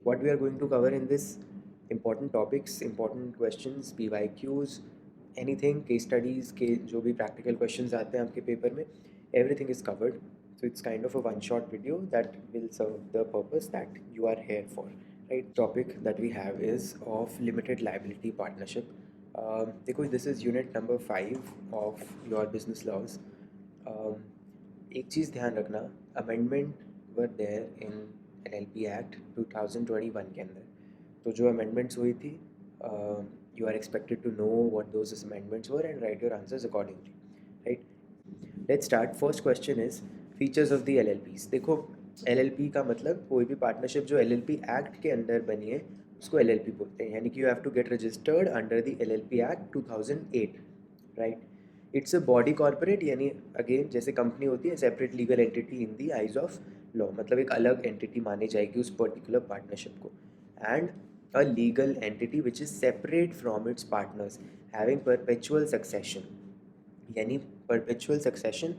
What we are going to cover in this: important topics, important questions, PYQs, anything, case studies के जो भी practical questions आते हैं आपके पेपर में, everything is covered. So it's kind of a one shot video that will serve the purpose that you are here for, right? Topic that we have is of limited liability partnership. देखो, this is unit number 5 of your business laws. एक चीज़ ध्यान रखना, amendment were there in LLP act 2021 के अंदर। तो जो amendments हुई थी, you are expected to know what those amendments were and write your answers accordingly, right? Let's start. First question is features of the LLPs. देखो, LLP का मतलब कोई भी पार्टनरशिप जो एलएलपी एक्ट के अंडर बनी है उसको एलएलपी बोलते हैं, यानी कि you have to get registered under the LLP act 2008, right? It's a body corporate, यानी अगेन जैसे कंपनी होती है separate legal entity in the eyes of law, मतलब एक अलग एंटिटी मानी जाएगी उस पर्टिकुलर पार्टनरशिप को। And a legal entity which is separate from its partners having perpetual succession, यानी perpetual succession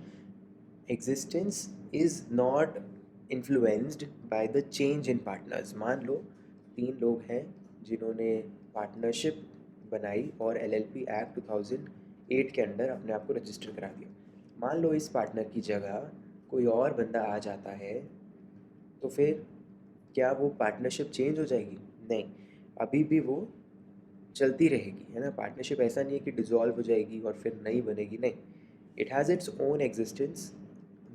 existence is not influenced by the change in partners. मान लो 3 लोग हैं जिन्होंने पार्टनरशिप बनाई और एलएलपी एक्ट 2008 के अंडर अपने आप को रजिस्टर करा दिया। मान लो इस पार्टनर की जगह कोई और बंदा आ जाता है, तो फिर क्या वो पार्टनरशिप चेंज हो जाएगी? नहीं, अभी भी वो चलती रहेगी, है ना? पार्टनरशिप ऐसा नहीं है कि डिसॉल्व हो जाएगी और फिर नहीं बनेगी, नहीं, it has its own existence.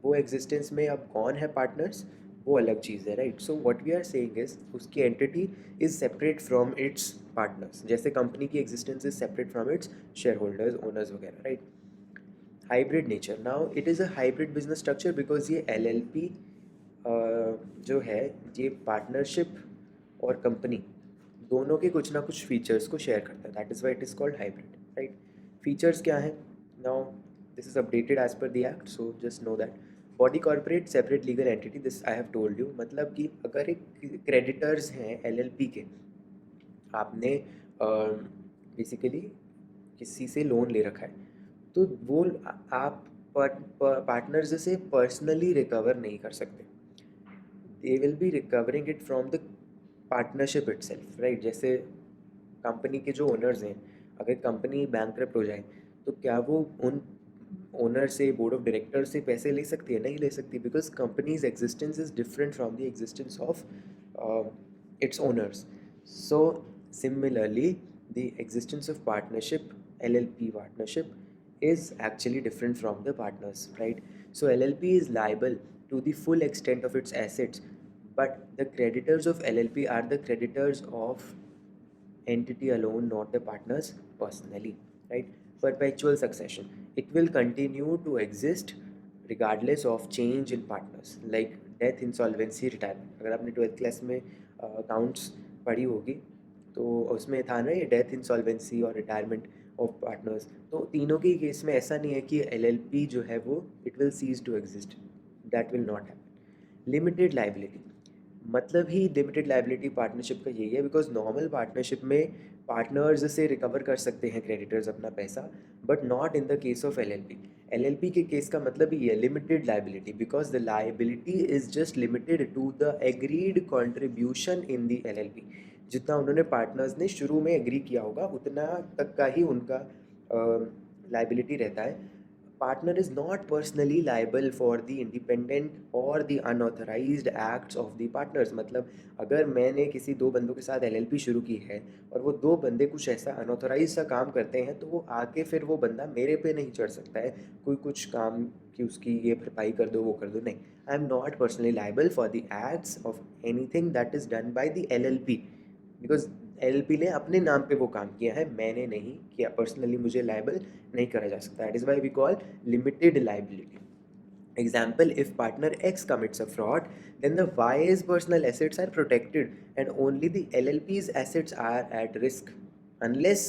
वो एग्जिस्टेंस में अब कौन है पार्टनर्स, वो अलग चीज़ है, right? So what we are saying is उसकी entity is separate from its partners, जैसे कंपनी की existence is separate from its share holders, owners वगैरह, right? Hybrid nature, now it is a hybrid business structure because ये LLP जो है ये partnership और company दोनों के कुछ ना कुछ फीचर्स को शेयर करता है, that is why it is called hybrid, right? Features क्या हैं? Now this is updated as per the act, so just know that body corporate separate legal entity, this I have told you, मतलब कि अगर एक creditors हैं LLP के, आपने basically किसी से लोन ले रखा है, तो वो आप पार्टनर्स से पर्सनली रिकवर नहीं कर सकते, दे will B recovering it from the partnership itself, right? जैसे कंपनी के जो ओनर्स हैं, अगर कंपनी बैंकरप्ट हो जाए तो क्या वो उन ओनर से, बोर्ड ऑफ डायरेक्टर से पैसे ले सकती है? नहीं ले सकती, because companies existence is different from the existence of its owners. So similarly, the existence of partnership, LLP partnership, is actually different from the partners, right? So LLP is liable to the full extent of its assets, but the creditors of LLP are the creditors of entity alone, not the partners personally, right? Perpetual succession, it will continue to exist regardless of change in partners, like death, insolvency, retirement. अगर आपने 12th class में accounts पढ़ी होगी तो उसमें था ना ये डेथ, इंसॉल्वेंसी और रिटायरमेंट ऑफ पार्टनर्स, तो तीनों के केस में ऐसा नहीं है कि एलएलपी जो है वो it will cease to exist, that will not happen. Limited liability, मतलब ही लिमिटेड लाइबिलिटी पार्टनरशिप का यही है, बिकॉज नॉर्मल पार्टनरशिप में पार्टनर्स से रिकवर कर सकते हैं क्रेडिटर्स अपना पैसा, but not in the case of LLP. LLP के केस का मतलब ही है limited liability, because the liability is just limited to the agreed contribution in the LLP. जितना उन्होंने पार्टनर्स ने शुरू में एग्री किया होगा उतना तक का ही उनका लाइबिलिटी रहता है। Partner is not personally liable for the independent or the unauthorized acts of the partners। मतलब अगर मैंने किसी दो बंदों के साथ एलएलपी शुरू की है और वो दो बंदे कुछ ऐसा अनऑथोराइज सा काम करते हैं, तो वो आके फिर वो बंदा मेरे पे नहीं चढ़ सकता है कोई कुछ काम कि उसकी ये भरपाई कर दो, वो कर दो, नहीं। I am not personally liable for the acts of anything that is done by the LLP, because LLP ने अपने नाम पे वो काम किया है, मैंने नहीं किया, पर्सनली मुझे लाइबल नहीं करा जा सकता। That is why we call limited liability. Example, if partner X commits a fraud, then the Y's personal assets are protected and only the LLP's assets are at risk unless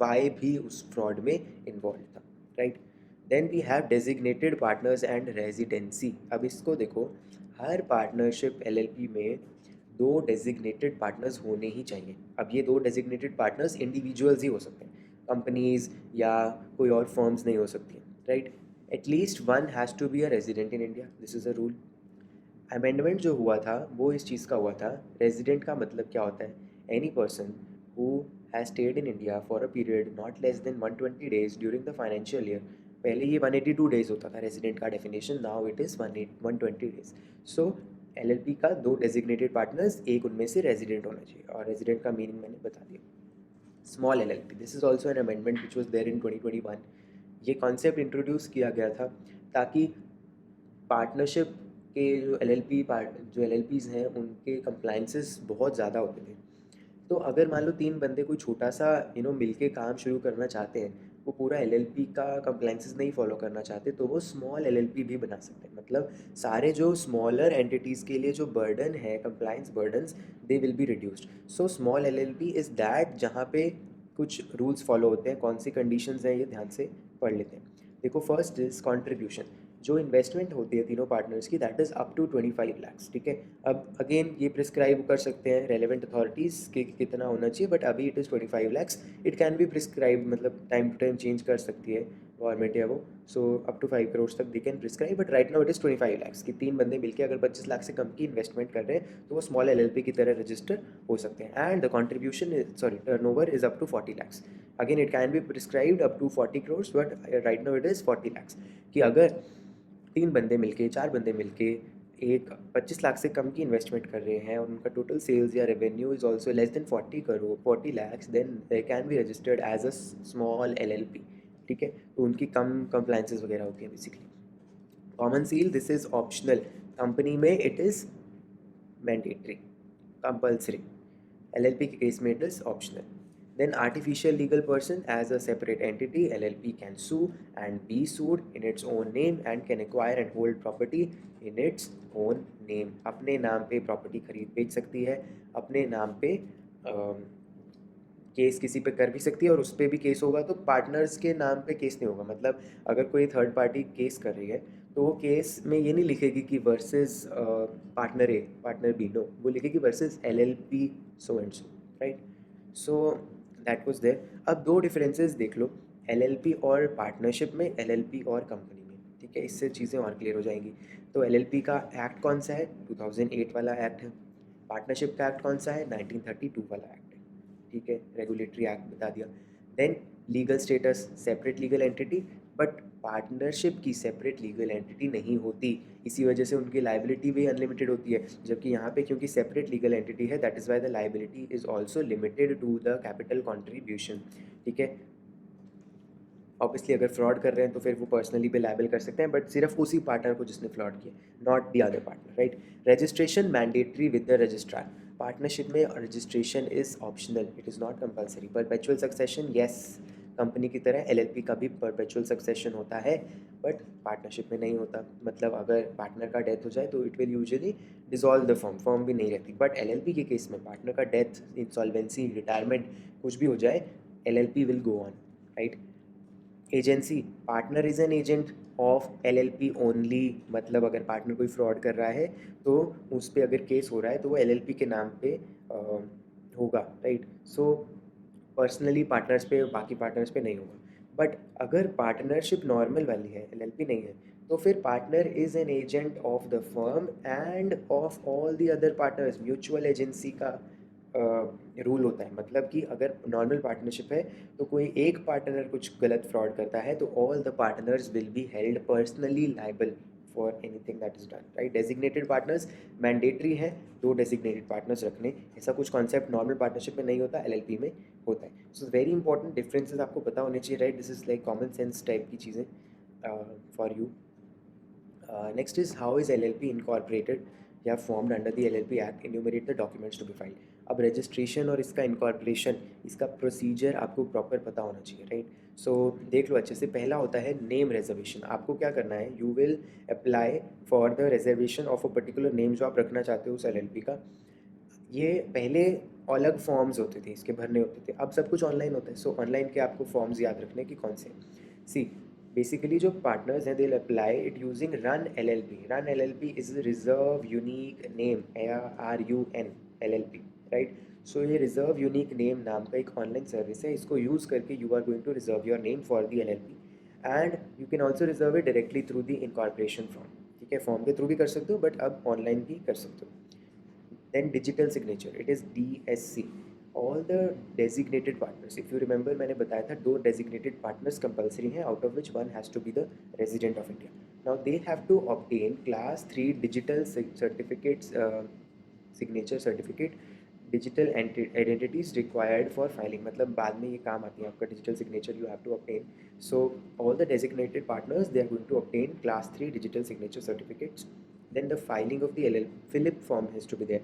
Y भी उस fraud में involved था, right? Then we have designated partners and residency। अब इसको देखो, हर partnership LLP में दो designated partners होने ही चाहिए। अब ये दो designated partners individuals ही हो सकते हैं, कंपनीज या कोई और फर्म्स नहीं हो सकती हैं, right? At least one has to be a resident in India. This is a rule. Amendment जो हुआ था वो इस चीज़ का हुआ था, रेजिडेंट का मतलब क्या होता है, any person who has stayed in India for a period not less than 120 days during the financial year. पहले ये 182 डेज होता था रेजिडेंट का definition, now it is 120 days. So LLP का दो डेजिग्नेटेड पार्टनर्स, एक उनमें से रेजिडेंट होना चाहिए, और रेजिडेंट का मीनिंग मैंने बता दिया। Small LLP, this is also an amendment which was there in 2021। ये कॉन्सेप्ट इंट्रोड्यूस किया गया था ताकि पार्टनरशिप के जो एलएलपीज़ हैं उनके कंप्लाइंसेस बहुत ज़्यादा होते थे। तो अगर मान लो 3 बंदे कोई छोटा सा मिलके काम शुरू करना चाहते हैं, वो पूरा एलएलपी का कंप्लाइंसेस नहीं फॉलो करना चाहते, तो वो स्मॉल एलएलपी भी बना सकते हैं। मतलब सारे जो स्मॉलर एंटिटीज़ के लिए जो बर्डन है, compliance burdens, they will be reduced. So small LLP is that जहाँ पे कुछ रूल्स फॉलो होते हैं। कौन सी कंडीशंस हैं ये ध्यान से पढ़ लेते हैं। देखो, फर्स्ट इज़ कॉन्ट्रीब्यूशन। जो इन्वेस्टमेंट होती है तीनों पार्टनर्स की, that is up to 25 lakhs, ठीक है। अब अगेन ये प्रिस्क्राइब कर सकते हैं रेलेवेंट अथॉरिटीज़ कि कितना होना चाहिए, बट अभी it is 25 lakhs. It can be prescribe, मतलब टाइम टू टाइम चेंज कर सकती है गवर्नमेंट या वो। सो अप टू 5 करोड़ तक they can prescribe, but right now it is 25 lakhs कि 3 बंदे मिलकर अगर 25 लाख से कम की इन्वेस्टमेंट कर रहे हैं तो वो स्मॉल एलएलपी की तरह रजिस्टर हो सकते हैं। And the contribution turnover is up to 40 lakhs. Again it can be prescribed up to 40 crore, but right now it is 40 lakhs. कि अगर 3 बंदे मिलके, 4 बंदे मिलके एक 25 लाख से कम की इन्वेस्टमेंट कर रहे हैं और उनका टोटल सेल्स या revenue is also less than 40 crore, 40 lakhs, then they can be registered as a small LLP, ठीक है। तो उनकी कम कंप्लाइंसेस वगैरह होती हैं basically. Common seal, this is optional. Company में it is mandatory, compulsory. LLP के केस में it is optional. Then artificial legal person as a separate entity, LLP can sue and be sued in its own name and can acquire and hold property in its own name. अपने नाम पे property खरीद बेच सकती है, अपने नाम पे केस किसी पे कर भी सकती है, और उस पर भी केस होगा तो पार्टनर्स के नाम पे केस नहीं होगा। मतलब अगर कोई थर्ड पार्टी केस कर रही है तो वो केस में ये नहीं लिखेगी कि versus partner A, partner B, no, वो लिखेगी versus LLP so and so, right. So that was there. अब दो डिफरेंसेस देख लो, एलएलपी और पार्टनरशिप में, एलएलपी और कंपनी में, ठीक है। इससे चीज़ें और क्लियर हो जाएंगी। तो एलएलपी का एक्ट कौन सा है? 2008 वाला एक्ट है। पार्टनरशिप का एक्ट कौन सा है? 1932 वाला एक्ट है, ठीक है। रेगुलेटरी एक्ट बता दिया। Then legal status, separate legal entity, but partnership की सेपरेट लीगल एंटिटी नहीं होती, इसी वजह से उनकी लाइबिलिटी भी अनलिमिटेड होती है। जबकि यहाँ पे क्योंकि सेपरेट लीगल एंटिटी है, that is why the liability is also limited to the capital contribution, ठीक है। ऑब्वियसली अगर फ्रॉड कर रहे हैं तो फिर वो पर्सनली पे लायबल कर सकते हैं, बट सिर्फ उसी पार्टनर को जिसने फ्रॉड किया, not the other partner, right. Registration mandatory with the registrar. Partnership में registration is optional, it is not compulsory. Perpetual succession, yes, company की तरह एलएलपी का भी परपेचुअल सक्सेशन होता है, बट पार्टनरशिप में नहीं होता। मतलब अगर पार्टनर का डेथ हो जाए तो it will usually dissolve the firm, firm भी नहीं रहती। बट एलएलपी के केस में पार्टनर का डेथ, इंसॉल्वेंसी, रिटायरमेंट, कुछ भी हो जाए, LLP will go on, right. Agency, partner is an agent of LLP only. मतलब अगर पार्टनर कोई फ्रॉड कर रहा है तो उस पर अगर केस हो रहा है तो वो एलएलपी के नाम पे होगा, राइट। सो पर्सनली पार्टनर्स पे, बाकी पार्टनर्स पे नहीं होगा। बट अगर पार्टनरशिप नॉर्मल वाली है, एलएलपी नहीं है, तो फिर partner is an agent of the firm end of all the other partners. Mutual agency का रूल होता है। मतलब कि अगर नॉर्मल पार्टनरशिप है तो कोई एक पार्टनर कुछ गलत फ्रॉड करता है तो all the partners will be held personally liable for anything that is done, right. Designated partners mandatory है, दो डेजिग्नेटेड पार्टनर्स रखने, ऐसा कुछ कॉन्सेप्ट नॉर्मल पार्टनरशिप में नहीं होता, एलएलपी में होता है। सो वेरी इंपॉर्टेंट डिफरेंसेस आपको पता होने चाहिए, right. This is like common sense type की चीज़ें for you. Next is how is LLP incorporated या formed under the LLP Act, enumerate the documents to be filed. अब रजिस्ट्रेशन और इसका इनकॉर्पोरेशन, इसका प्रोसीजर आपको प्रॉपर पता होना चाहिए, राइट। सो देख लो अच्छे से। पहला होता है नेम रिजर्वेशन। आपको क्या करना है, you will apply for the reservation of a particular name जो आप रखना चाहते हो उस LLP का। ये पहले अलग फॉर्म्स होते थे, इसके भरने होते थे, अब सब कुछ ऑनलाइन होता है। सो ऑनलाइन के आपको फॉर्म्स याद रखने की कौन से। सी, बेसिकली जो पार्टनर्स हैं, they will apply it using run LLP। Run LLP is reserve unique name, RUN LLP, right. So ये रिजर्व यूनिक नेम नाम का एक ऑनलाइन सर्विस है, इसको यूज़ करके you are going to reserve your name for the LLP and you can also reserve it directly through the incorporation form, ठीक ठीक है, फॉर्म के थ्रू भी कर सकते हो बट अब ऑनलाइन भी कर सकते हो. Then digital signature, it is DSC. All the designated partners, if you remember मैंने बताया था दो designated partners compulsory हैं, out of which one has to be the resident of India. Now they have to obtain class 3 digital certificates, signature certificate, digital identities required for filing. मतलब बाद में ये काम आती है आपका digital signature you have to obtain. So all the designated partners, they are going to obtain class 3 digital signature certificates. Then the filing of the LLP Philip form has to be there.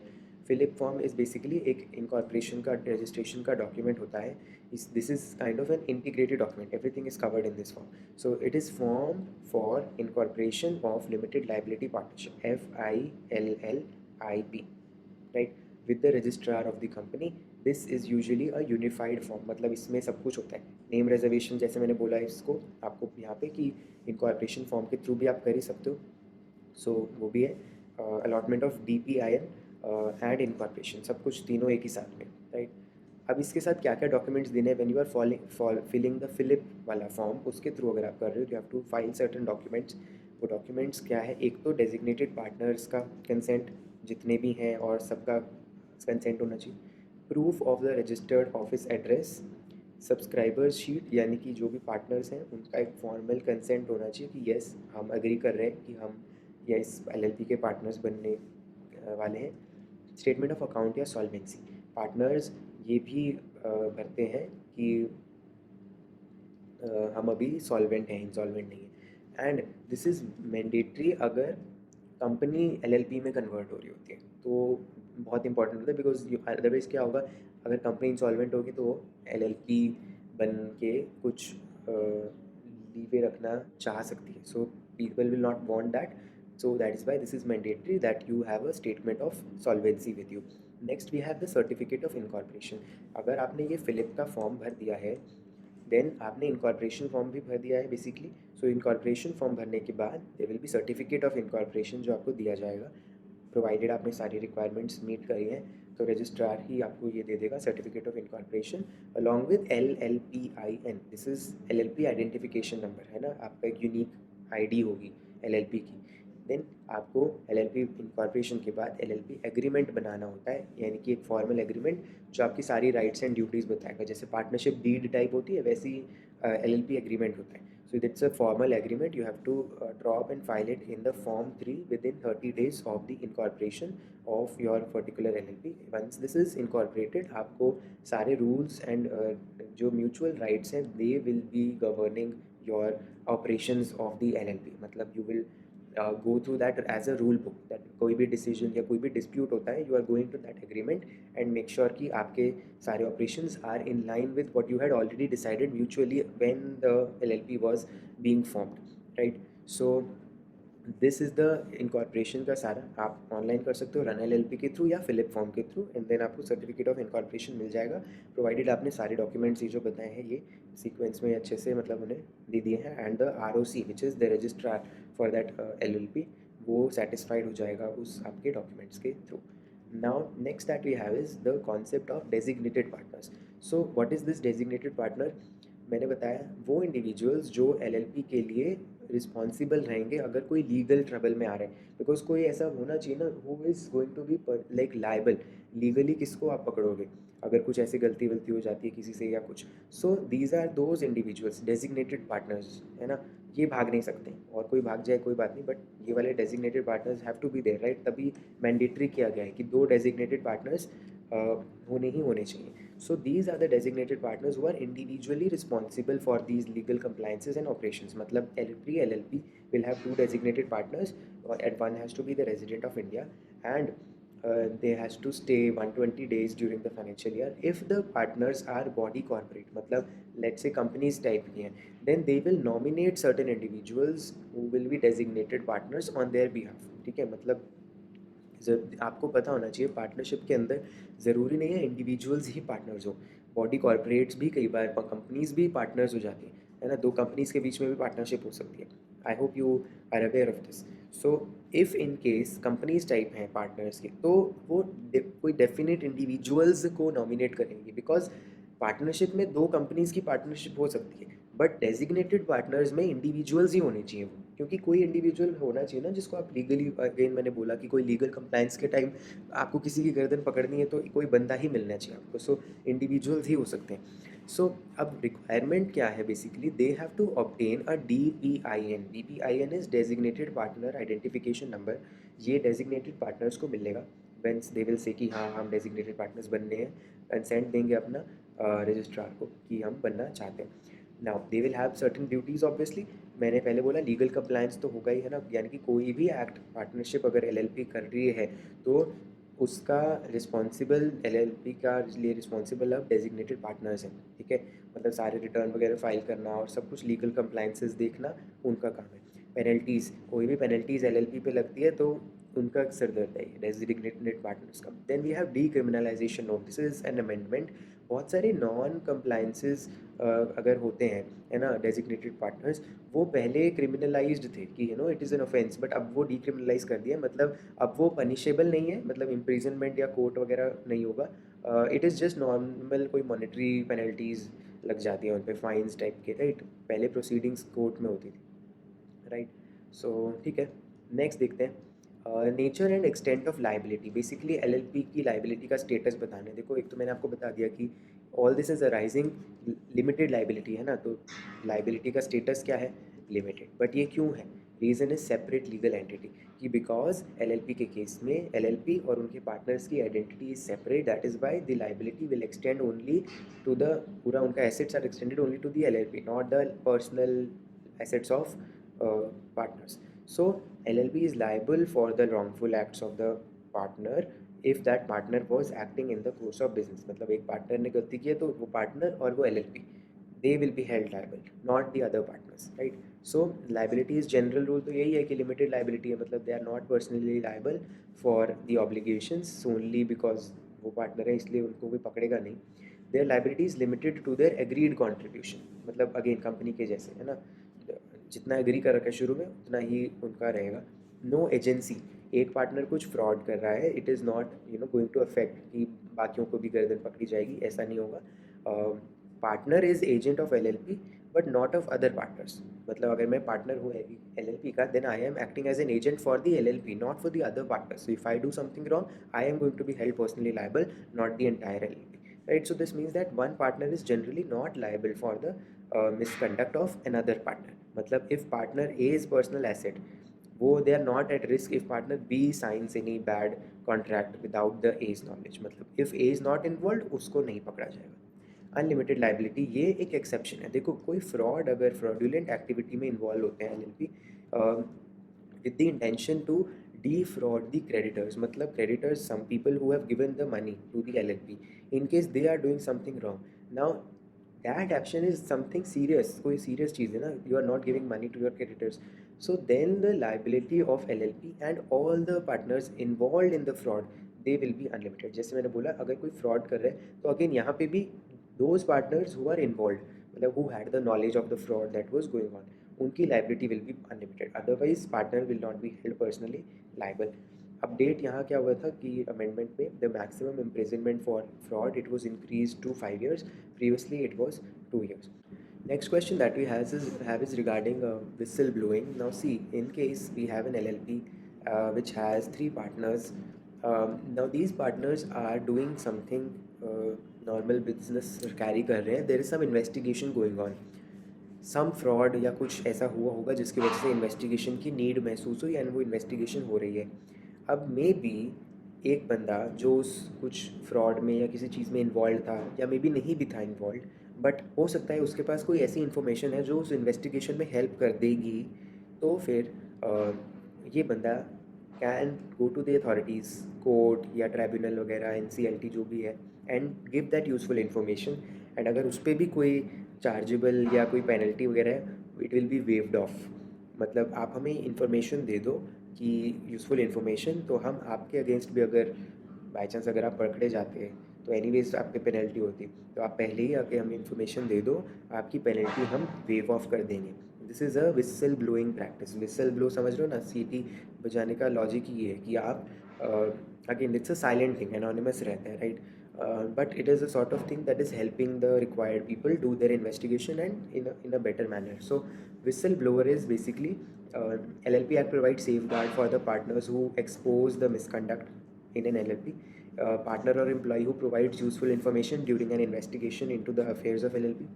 Philip form is basically एक incorporation का registration का document होता है. This is kind of an integrated document. Everything is covered in this form. So it is form for incorporation of limited liability partnership, FILLIP, right? With the registrar of the company. This is usually a unified form. मतलब इसमें सब कुछ होता है. Name reservation जैसे मैंने बोला इसको आपको यहाँ पे कि इनकॉर्पोरेशन फॉर्म के थ्रू भी आप कर ही सकते हो. सो वो भी है. Allotment of DPIN and incorporation, सब कुछ तीनों एक ही साथ में, राइट. अब इसके साथ क्या क्या डॉक्यूमेंट्स देने हैं when you are filling the FiLLiP वाला फॉर्म, उसके थ्रू अगर आप कर रहे हो you have to file certain documents. वो डॉक्यूमेंट्स क्या है, एक तो डेजिग्नेटेड पार्टनर्स का कंसेंट जितने भी हैं और सबका कंसेंट होना चाहिए. Proof of the registered office address. Subscriber sheet, यानी कि जो भी पार्टनर्स हैं उनका एक फॉर्मल कंसेंट होना चाहिए कि येस हम एग्री कर रहे हैं कि हम या इस LLP के पार्टनर्स बनने वाले हैं. स्टेटमेंट ऑफ अकाउंट या सॉल्वेंसी. पार्टनर्स ये भी भरते हैं कि हम अभी सॉल्वेंट हैं, इंसॉल्वेंट नहीं है. एंड दिस इज़ मैंडेटरी अगर कंपनी LLP में कन्वर्ट हो रही होती है तो बहुत इंपॉर्टेंट होता है. बिकॉज अदरवाइज़ क्या होगा, अगर कंपनी इंसॉल्वेंट होगी तो LLP बन के कुछ लीवे रखना चाह सकती है. So people will not want that. So that is why this is mandatory that you have a statement of solvency with you. Next we have the certificate of incorporation. अगर आपने ये फिलिप का form भर दिया है then आपने incorporation form भी भर दिया है बेसिकली. सो इनकॉर्पोरेशन फॉर्म भरने के बाद there will be certificate of incorporation जो आपको दिया जाएगा, प्रोवाइडेड आपने सारी रिक्वायरमेंट्स मीट करी हैं तो रजिस्ट्रार ही आपको ये दे देगा certificate of incorporation along with LLPIN. This is LLP identification number है ना, आपका एक यूनिक ID होगी LLP की. देन आपको LLP इनकॉर्पोरेशन के बाद LLP एग्रीमेंट बनाना होता है, यानी कि एक फॉर्मल एग्रीमेंट जो आपकी सारी राइट्स एंड ड्यूटीज़ बताएगा. जैसे पार्टनरशिप डीड टाइप होती है वैसी LLP एग्रीमेंट होता है. So it's a formal agreement. You have to draw up and file it in the form 3 within 30 days of the incorporation of your particular LLP. Once this is incorporated आपको सारे rules and जो mutual rights हैं they will be governing your operations of the LLP. मतलब you will go through that as a rule book, that कोई भी decision या कोई भी डिस्प्यूट होता है you are going to that agreement and make sure कि आपके सारे operations are in line with what you had already decided mutually when the LLP was being formed, right. So this is the incorporation का सारा. आप online कर सकते हो RUN LLP के थ्रू या फिलिप फॉर्म के थ्रू एंड देन आपको सर्टिफिकेट ऑफ इनकॉर्पोरेशन मिल जाएगा, प्रोवाइडेड आपने सारे डॉक्यूमेंट्स ये जो बताए हैं ये सीक्वेंस में अच्छे से मतलब उन्हें दे दिए हैं. And the ROC which is the registrar for that LLP वो सेटिस्फाइड हो जाएगा उस आपके डॉक्यूमेंट्स के through. Now next that we have is the concept of designated partners. So what is this designated partner. मैंने बताया वो इंडिविजुअल्स जो LLP के लिए रिस्पॉन्सिबल रहेंगे अगर कोई लीगल ट्रबल में आ रहे हैं. बिकॉज कोई ऐसा होना चाहिए ना who is going to be like liable. Legally किसको आप पकड़ोगे अगर कुछ ऐसी गलती वलती हो जाती है किसी से या कुछ. So these are those individuals designated partners है ना. ये भाग नहीं सकते और कोई भाग जाए कोई बात नहीं बट ये वाले designated partners have to be there, right. तभी मैंडेटरी किया गया है कि 2 डेजिग्नेटेड पार्टनर्स होने ही होने चाहिए. So these are the designated partners who are individually responsible for these legal compliances and operations. मतलब every LLP will have 2 designated partners and one has to be the resident of India and they has to stay 120 days during the financial year. If the partners are body corporate, मतलब let's say companies type की हैं, then they will nominate certain individuals who will be designated partners on their behalf. ठीक है, मतलब आपको पता होना चाहिए पार्टनरशिप के अंदर ज़रूरी नहीं है इंडिविजुअल्स ही पार्टनर्स हो. बॉडी कॉर्पोरेट्स भी कई बार कंपनीज भी पार्टनर्स हो जाती हैं है ना. 2 कंपनीज के बीच में भी पार्टनरशिप हो सकती है. I hope you are aware of this. So if in case companies type हैं पार्टनर्स के तो वो कोई डेफिनेट इंडिविजुअल्स को नॉमिनेट करेंगे. बिकॉज पार्टनरशिप में 2 कंपनीज की पार्टनरशिप हो सकती है बट डेजिग्नेटेड पार्टनर्स में इंडिविजुअल्स ही होने चाहिए वो. क्योंकि कोई इंडिविजुअल होना चाहिए ना जिसको आप लीगली, अगेन मैंने बोला कि कोई लीगल कंप्लाइंस के टाइम आपको किसी की गर्दन पकड़नी है तो कोई बंदा ही मिलना चाहिए आपको। सो इंडिविजुअल्स ही हो सकते हैं। सो अब रिक्वायरमेंट क्या है basically, they have to obtain a DPIN। DPIN is designated partner identification number. ये डेजिग्नेटेड पार्टनर्स को मिलेगा वेंस दे विल से कि हाँ हम डेजिग्नेटेड पार्टनर्स बनने हैं, कंसेंट देंगे अपना रजिस्ट्रार को कि हम बनना चाहते हैं। Now they will have certain duties obviously. मैंने पहले बोला लीगल कंप्लायंस तो होगा ही, है ना, यानी कि कोई भी एक्ट पार्टनरशिप अगर LLP कर रही है तो उसका रिस्पॉन्सिबल LLP का लिए रिस्पॉन्सिबल अब डेजिग्नेटेड पार्टनर्स हैं, ठीक है। मतलब सारे रिटर्न वगैरह फाइल करना और सब कुछ लीगल कंप्लायंसेस देखना उनका काम है। पेनल्टीज़, कोई भी पेनल्टीज़ LLP पे लगती है तो उनका सिरदर्द है डेजिग्नेटेड पार्टनर्स का। Then we have decriminalization notice and amendment. बहुत सारे नॉन कंप्लायंसेस अगर होते हैं, है ना, डेजिग्नेटेड पार्टनर्स, वो पहले क्रिमिनलाइज्ड थे कि you know it is an offence, but अब वो डीक्रिमिनलाइज कर दिया, मतलब अब वो पनिशेबल नहीं है, मतलब इम्प्रिजनमेंट या कोर्ट वगैरह नहीं होगा। इट इज़ जस्ट नॉर्मल कोई मॉनेटरी पेनल्टीज़ लग जाती हैं उन पर, फाइन्स टाइप के, राइट। पहले प्रोसीडिंग्स कोर्ट में होती थी, राइट। सो ठीक है, नेक्स्ट देखते हैं। Nature and extent of liability. Basically LLP की लाइबिलिटी का स्टेटस बताना है। देखो एक तो मैंने आपको बता दिया कि all this is arising limited liability, है ना, तो लाइबिलिटी का स्टेटस क्या है, लिमिटेड। बट ये क्यों है, reason is separate legal entity, कि बिकॉज LLP के केस में LLP और उनके पार्टनर्स की identity is separate, that is why the liability will extend only to the, पूरा उनका assets are extended only to the LLP, not the personal assets of partners. So LLP is liable for the wrongful acts of the partner if that partner was acting in the course of business। मतलब एक partner ने गलती की है तो वो partner और वो LLP, they will be held liable, not the other partners, right? So liability is general rule तो यही है कि limited liability है, मतलब they are not personally liable for the obligations only because वो पार्टनर है इसलिए उनको कोई पकड़ेगा नहीं। their liability is limited to their agreed contribution, मतलब अगेन कंपनी के जैसे, है ना, जितना एग्री कर रखा है शुरू में उतना ही उनका रहेगा। नो एजेंसी, एक पार्टनर कुछ फ्रॉड कर रहा है, it is not you know going to affect कि बाकियों को भी गर्दन पकड़ी जाएगी, ऐसा नहीं होगा। Partner is agent of LLP but not of other partners. मतलब अगर मैं पार्टनर हूँ LLP का, then I am acting as an agent for the LLP, not for the other partners. So if I do something wrong I am going to be held personally liable, not the entire LLP, right? So this means that one partner is generally not liable for the misconduct of another partner। मतलब if partner A's personal asset, वो they are not at risk if partner B signs any bad contract without the A's knowledge। मतलब if A is not involved उसको नहीं पकड़ा जाएगा। Unlimited liability ये एक exception है। देखो कोई फ्रॉड अगर फ्रॉडुलेंट एक्टिविटी में इन्वॉल्व होते हैं LLP with the intention to defraud the creditors, मतलब creditors, some people who have given the money to the LLP, in case they are doing something wrong, now that action is something serious, कोई serious चीज़ है ना, you are not giving money to your creditors, so then the liability of LLP and all the partners involved in the fraud, they will be unlimited। जैसे मैंने बोला अगर कोई fraud कर रहा है तो again यहाँ पे भी those partners who are involved, मतलब who had the knowledge of the fraud that was going on, उनकी liability will be unlimited, otherwise partner will not be held personally liable. Update यहाँ क्या हुआ था कि अमेंडमेंट में the maximum imprisonment for fraud it was increase to 5 years, previously it was 2 years। Next question that we have is regarding whistle blowing. Now see, in case we have an LLP which has 3 partners, now these partners are doing something normal business carry कर रहे हैं, there is some investigation going on, some fraud या कुछ ऐसा हुआ होगा जिसकी वजह से इन्वेस्टिगेशन की नीड महसूस हुई एंड वो इन्वेस्टिगेशन हो रही है। अब मे बी एक बंदा जो उस कुछ फ्रॉड में या किसी चीज़ में इन्वॉल्व था या मे बी नहीं भी था इन्वॉल्व, बट हो सकता है उसके पास कोई ऐसी इन्फॉर्मेशन है जो उस इन्वेस्टिगेशन में हेल्प कर देगी, तो फिर ये बंदा can go to the authorities, court या ट्राइब्यूनल वगैरह, NCLT जो भी है, and give that useful information, and अगर उस पर भी कोई चार्जेबल या कोई पेनल्टी वगैरह है, it will be waived of. मतलब आप हमें इन्फॉर्मेशन दे दो कि यूज़फुल इन्फॉर्मेशन, तो हम आपके अगेंस्ट भी अगर बाई चांस अगर आप पकड़े जाते हैं तो एनीवेज आप पे पेनल्टी होती, तो आप पहले ही आके हमें इन्फॉर्मेशन दे दो, आपकी पेनल्टी हम वेव ऑफ कर देंगे। This is a whistle blowing practice. Whistle blow समझ रहे हो ना, सीटी बजाने का लॉजिक ये है कि आप again it's a silent thing, anonymous रहता है, right. but it is a sort of thing that is helping the required people do their investigation and in a better manner. So whistleblower is basically LLP Act provides safeguard for the partners who expose the misconduct in an LLP. Partner or employee who provides useful information during an investigation into the affairs of LLP.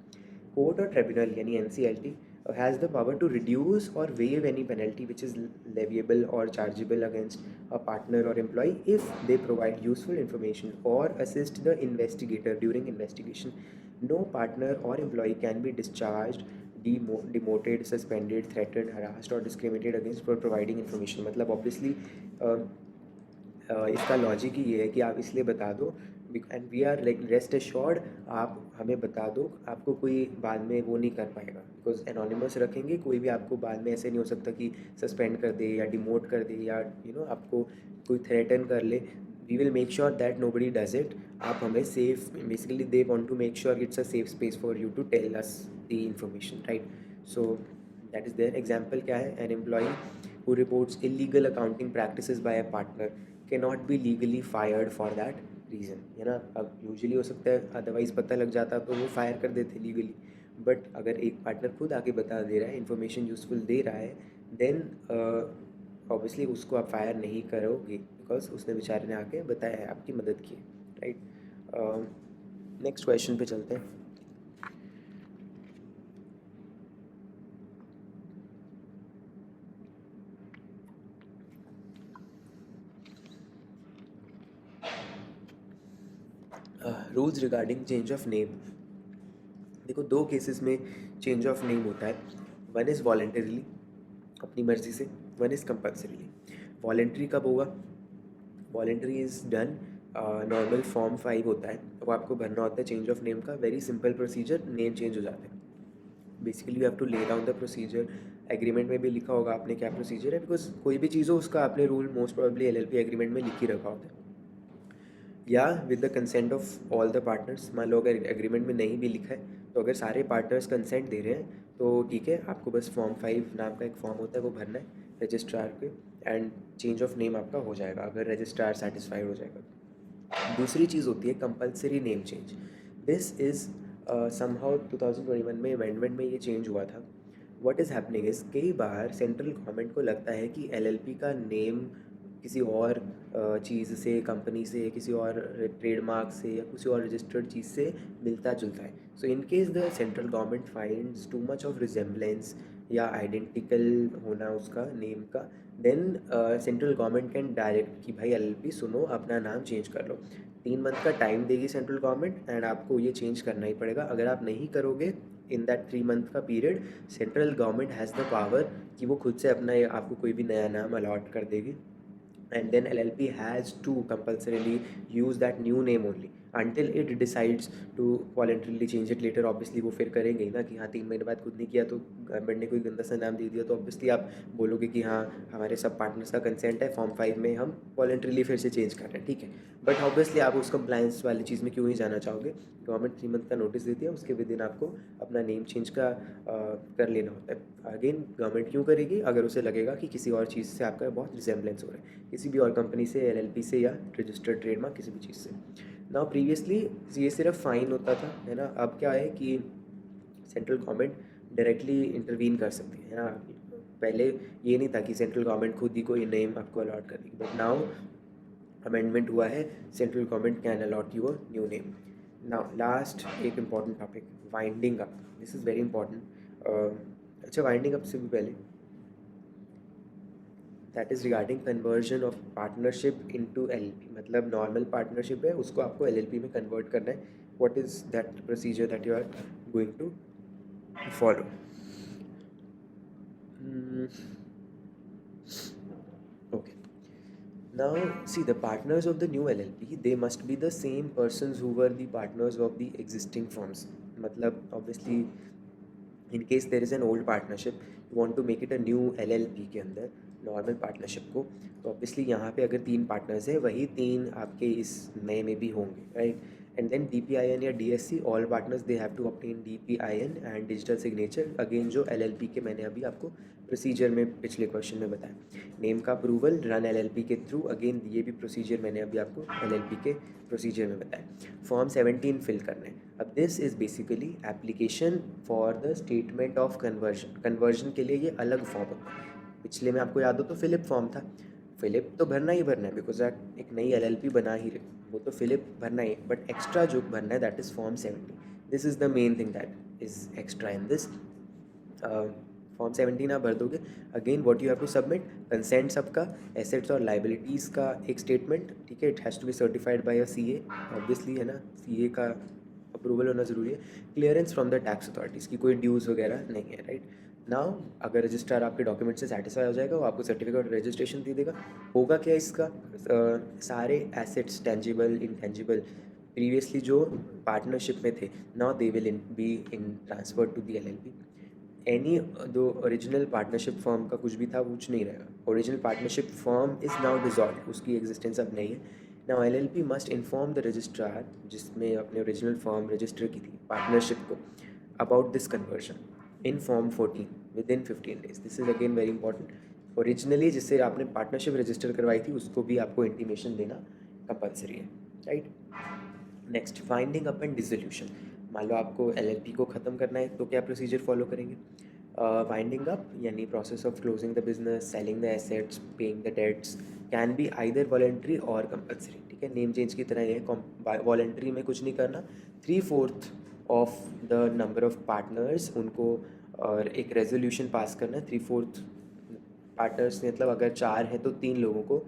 Court or tribunal यानी NCLT has the power to reduce or waive any penalty which is leviable or chargeable against a partner or employee if they provide useful information or assist the investigator during investigation. No partner or employee can be discharged, demoted, suspended, threatened, harassed or discriminated against for providing information. मतलब obviously इसका logic ही ये है कि आप इसलिए बता दो and we are like rest assured, आप हमें बता दो, आपको कोई बाद में वो नहीं कर पाएगा बिकॉज एनोनिमस रखेंगे, कोई भी आपको बाद में ऐसे नहीं हो सकता कि सस्पेंड कर दे या डिमोट कर दे या आपको कोई थ्रेटन कर ले. We will make sure that nobody does it. आप हमें safe, basically they want to make sure it's a safe space for you to tell us the information, right. So that is there. Example क्या है? An employee who reports illegal accounting practices by a partner cannot be legally fired for that reason, है ना. अब usually हो सकता है otherwise पता लग जाता तो वो फायर कर देते लीगली, बट अगर एक पार्टनर खुद आके बता दे रहा है, इन्फॉर्मेशन यूज़फुल दे रहा है, देन ऑब्वियसली उसको आप फायर नहीं करोगे बिकॉज उसने बेचारे ने आके बताया है, आपकी मदद की, राइट. नेक्स्ट क्वेश्चन पे चलते हैं. Rules regarding change of name. देखो, दो केसेस में चेंज ऑफ नेम होता है. वन इज़ वॉलेंटरीली, अपनी मर्ज़ी से. One is compulsorily. वॉलेंट्री कब होगा? Voluntary is done, normal form 5 होता है, वो आपको भरना होता है चेंज ऑफ नेम का. Very simple procedure, name change हो जाता है. Basically you have to lay down the procedure. Agreement में भी लिखा होगा आपने क्या प्रोसीजर है, बिकॉज कोई भी चीज़ हो उसका आपने rule most probably LLP agreement में लिख ही रखा होता है. या with the consent of all the partners. मान लो अगर एग्रीमेंट में नहीं भी लिखा है तो अगर सारे पार्टनर्स कंसेंट दे रहे हैं तो ठीक है, आपको बस फॉर्म 5 नाम का एक फॉर्म होता है वो भरना है रजिस्ट्रार पे, एंड चेंज ऑफ नेम आपका हो जाएगा अगर रजिस्ट्रार सेटिस्फाइड हो जाएगा. दूसरी चीज़ होती है compulsory name change. This is somehow 2021 में अमेंडमेंट में ये चेंज हुआ था. व्हाट इज़ हैपनिंग इज़, कई बार सेंट्रल गवर्नमेंट को लगता है कि LLP का नेम किसी और चीज़ से, कंपनी से, किसी और ट्रेडमार्क से या किसी और रजिस्टर्ड चीज़ से मिलता जुलता है. So in case the central government finds too much of resemblance या आइडेंटिकल होना उसका नेम का, then central government can direct कि भाई LLP सुनो, अपना नाम चेंज कर लो. 3 मंथ का टाइम देगी सेंट्रल गवर्नमेंट एंड आपको ये चेंज करना ही पड़ेगा. अगर आप नहीं करोगे इन दैट 3 मंथ का period, central government has the power कि वो खुद से अपना आपको कोई भी नया नाम अलॉट कर देगी. And then LLP has to compulsorily use that new name only until it decides to voluntarily change it later. Obviously वो फिर करेंगे ही ना कि हाँ 3 महीने बाद खुद नहीं किया तो गवर्नमेंट ने कोई गंदा सा नाम दे दिया तो ऑब्वियसली आप बोलोगे कि हाँ हमारे सब पार्टनर्स का कंसेंट है, फॉर्म 5 में हम वॉलेंट्रीली फिर से चेंज कर रहे हैं, ठीक है. बट ऑब्वियसली आप उस कंप्लायंस वाली चीज़ में क्यों ही जाना चाहोगे. गवर्नमेंट 3 मंथ का नोटिस देती है, उसके विद इन आपको अपना नेम चेंज का कर लेना होता है. अगेन गवर्नमेंट क्यों करेगी? अगर उसे लगेगा कि किसी और चीज़ से आपका बहुत रिजेम्बलेंस हो रहा है, किसी भी और कंपनी से, LLP से या रजिस्टर्ड ट्रेडमार्क किसी भी चीज़ से. नाउ प्रीवियसली ये सिर्फ फ़ाइन होता था, है ना. अब क्या है कि सेंट्रल गवर्नमेंट डायरेक्टली इंटरवीन कर सकती है ना. पहले ये नहीं था कि सेंट्रल गवर्नमेंट खुद ही कोई नेम आपको अलॉट कर देगी, बट नाउ अमेंडमेंट हुआ है, central government can allot you a new name. Now last एक important topic, winding up. This is very important. अच्छा, वाइंडिंग अप से भी पहले, that is regarding conversion of partnership into LLP. मतलब normal partnership है, उसको आपको LLP में कन्वर्ट करना है. What is that procedure that you are going to follow? Okay. Now, see, the partners of the new LLP, they must be the same persons who were the partners of the existing firms. मतलब obviously in case there is an old partnership, you want to make it a new LLP के अंदर normal partnership को, तो obviously यहाँ पे अगर 3 partners हैं, वही 3 आपके इस नए में भी होंगे, राइट. एंड देन DPIN या DSC, all partners they have to obtain DPIN and digital signature, again जो LLP के मैंने अभी आपको प्रोसीजर में पिछले क्वेश्चन में बताया। नेम का अप्रूवल रन एलएलपी के थ्रू, अगेन ये भी प्रोसीजर मैंने अभी आपको एलएलपी के प्रोसीजर में बताया। फॉर्म 17 फिल करना है। अब this is basically application for the statement of conversion. Conversion के लिए ये अलग फॉर्म होता है। पिछले में आपको याद हो तो फिलिप फॉर्म था। फिलिप तो भरना ही भरना है, बिकॉज आप एक नई एलएलपी बना ही रहे, वो तो फिलिप भरना ही है, बट एक्स्ट्रा जो भरना है that is form 17। This is the main thing that is extra in this. Form 17 आप भर दोगे। Again what you have to submit, consent सबका, एसेट्स और लाइबिलिटीज़ का एक स्टेटमेंट, ठीक है। It has to be certified by a CA, obviously है ना, सीए का अप्रूवल होना ज़रूरी है। Clearance from the tax authorities की कोई ड्यूज़ वगैरह नहीं है, राइट। नाउ अगर रजिस्ट्रार आपके डॉक्यूमेंट से सेटिस्फाई हो जाएगा, वो आपको सर्टिफिकेट ऑफ रजिस्ट्रेशन दे देगा। होगा क्या इसका, सारे एसेट्स टेंजिबल इंटेंजिबल प्रीवियसली जो पार्टनरशिप में थे, now they will be in transfer to the LLP. Any जो ओरिजिनल पार्टनरशिप फर्म का कुछ भी था वो कुछ नहीं रहेगा। Original partnership firm is now dissolve, उसकी एग्जिस्टेंस अब नहीं है। Now LLP must inform the registrar, जिसमें अपने ओरिजिनल फर्म रजिस्टर की थी पार्टनरशिप को, about this conversion in form 14 within 15 days। This is again very important. Originally जिससे आपने पार्टनरशिप रजिस्टर करवाई थी उसको भी आपको इंटीमेशन देना कंपलसरी है, right. Next, winding up and dissolution. मान लो आपको एलएलपी को ख़त्म करना है तो क्या प्रोसीजर फॉलो करेंगे। वाइंडिंग अप यानी process of closing the business, selling the assets, paying the debts, can be either voluntary और कंपलसरी, ठीक है। नेम चेंज की तरह ये वॉलेंट्री में कुछ नहीं करना। 3/4 of the number of partners उनको और एक रेजोल्यूशन पास करना है। 3/4 पार्टनर्स मतलब अगर 4 हैं तो 3 लोगों को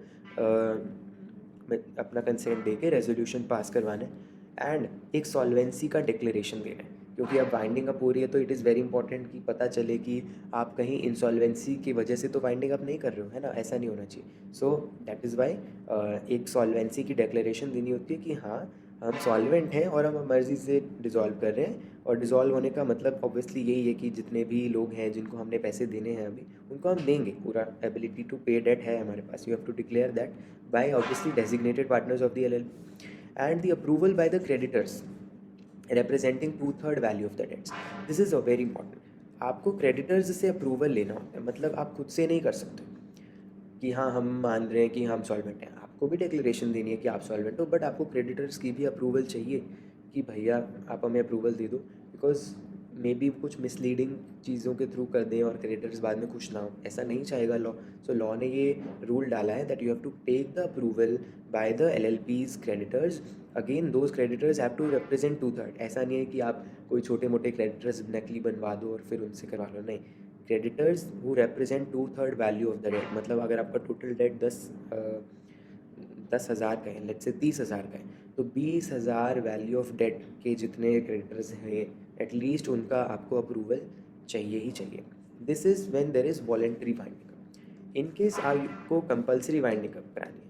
अपना कंसेंट दे के रेजोल्यूशन पास करवाना है। एंड एक सॉल्वेंसी का डिक्लेरेशन देना है, क्योंकि अब वाइंडिंग अप हो रही है तो इट इज़ वेरी इंपॉर्टेंट कि पता चले कि आप कहीं इंसॉल्वेंसी की वजह से तो वाइंडिंग अप नहीं कर रहे हो, है ना, ऐसा नहीं होना चाहिए। सो दैट इज़ वाई एक सॉल्वेंसी की डिक्लेरेशन देनी होती है कि हाँ हम सॉल्वेंट हैं और हम मर्ज़ी से डिज़ोल्व कर रहे हैं। और डिज़ोल्व होने का मतलब ऑब्वियसली यही है कि जितने भी लोग हैं जिनको हमने पैसे देने हैं अभी, उनको हम देंगे, पूरा एबिलिटी टू पे डेट है हमारे पास। You have to declare that by obviously designated partners of the LLP, and the approval by the creditors representing 2/3 value of the debts. This is very important. आपको क्रेडिटर्स से approval लेना होता है, मतलब आप खुद से नहीं कर सकते कि हाँ हम मान रहे हैं कि हम सॉल्वेंट हैं। आपको भी डिक्लेरेशन देनी है कि आप सॉल्वेंट हो, बट आपको क्रेडिटर्स की भी अप्रूवल चाहिए कि भैया आप हमें अप्रूवल दे दो, बिकॉज मे बी कुछ मिसलीडिंग चीज़ों के थ्रू कर दें और क्रेडिटर्स बाद में खुश ना हो, ऐसा नहीं चाहेगा लॉ। सो लॉ ने ये रूल डाला है that you have to take the approval by the LLP's creditors. Again those creditors have to represent 2/3। ऐसा नहीं है कि आप कोई छोटे मोटे क्रेडिटर्स नकली बनवा दो और फिर उनसे करवा लो, नहीं। Creditors who represent 2/3 value of the debt, मतलब अगर आपका टोटल डेट 10,000 का है, लेट्स से 30,000 का है, तो 20,000 वैल्यू ऑफ डेट के जितने क्रेडिटर्स हैं एटलीस्ट उनका आपको अप्रूवल चाहिए ही चाहिए। This is when there is voluntary winding up. In case आपको कंपलसरी वाइंडिंग अप करानी है,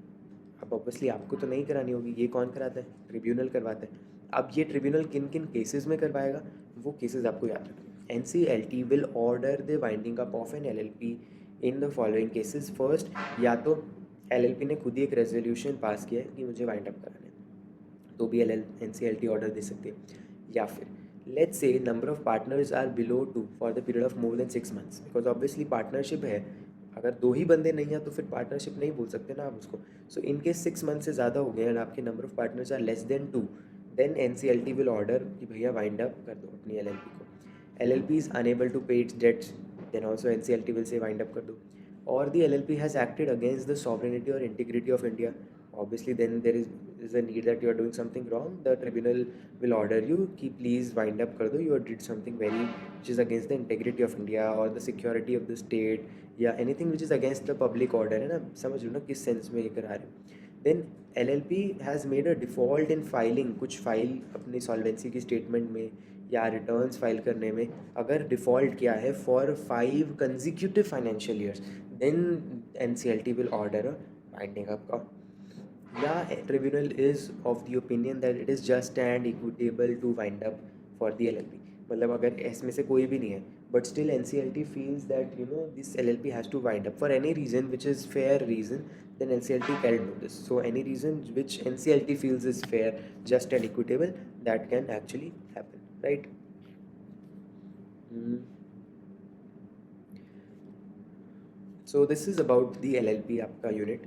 अब ऑब्वियसली आपको तो नहीं करानी होगी, ये कौन कराता है, ट्रिब्यूनल करवाता है। अब ये ट्रिब्यूनल किन किन केसेस में करवाएगा वो केसेस आपको याद रखना। NCLT will order the winding up of an LLP in the following cases. First, या तो LLP ने खुद ही एक रेजोल्यूशन पास किया है कि मुझे वाइंड अप कराना है, तो भी NCLT ऑर्डर दे सकती है। या फिर let's say number of partners are below 2 for the period of more than 6 months, because obviously partnership है, अगर 2 ही बंदे नहीं हैं तो फिर पार्टनरशिप नहीं बोल सकते ना आप उसको। सो इनके 6 months से ज़्यादा हो गए एंड आपके number of partners are less than 2, then NCLT will order कि भैया वाइंड अप कर दो अपनी LLP को। LLP is unable to pay its debts, then also NCLT will say wind up कर दो। Or the LLP has acted against the sovereignty or integrity of India, obviously then there is a need that you are doing something wrong, the tribunal will order you कि please wind up कर दो, you did something very which is against the integrity of India or the security of the state या anything which is against the public order, है ना, समझ लो ना किस sense में ये करा रहे हैं। Then LLP has made a default in filing, कुछ फाइल अपनी सॉल्वेंसी की स्टेटमेंट में या रिटर्न्स फाइल करने में अगर डिफ़ॉल्ट किया है for 5 consecutive financial years, then NCLT will order a winding up का। या tribunal is of the opinion that it is just and equitable to wind up for the LLP, मतलब अगर इसमें से कोई भी नहीं है but still NCLT feels that this LLP has to wind up for any reason which is fair reason, then NCLT can do this. So any reason which NCLT feels is fair, just and equitable, that can actually happen, right? So this is about the LLP आपका unit.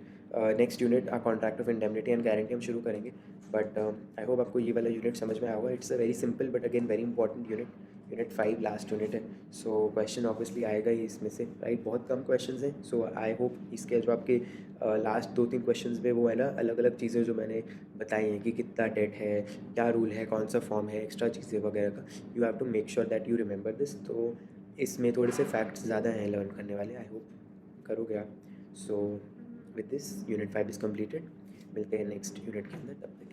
Next unit contract of indemnity and guarantee हम शुरू करेंगे, but I hope आपको ये वाला unit समझ में आया होगा। It's a very simple but again very important unit. Unit 5 last unit है, सो क्वेश्चन ऑब्वियसली आएगा ही इसमें से, राइट। बहुत कम क्वेश्चंस हैं, सो आई होप इसके जो आपके लास्ट 2-3 क्वेश्चंस में वो है ना, अलग अलग चीज़ें जो मैंने बताई हैं कि कितना डेट है, क्या रूल है, कौन सा फॉर्म है, एक्स्ट्रा चीज़ें वगैरह का, you have to make sure that you remember this. तो इसमें थोड़े से फैक्ट्स ज़्यादा हैं लर्न करने वाले, आई होप करोगे आप। So with this unit 5 is completed. मिलते हैं नेक्स्ट यूनिट के अंदर, तब तक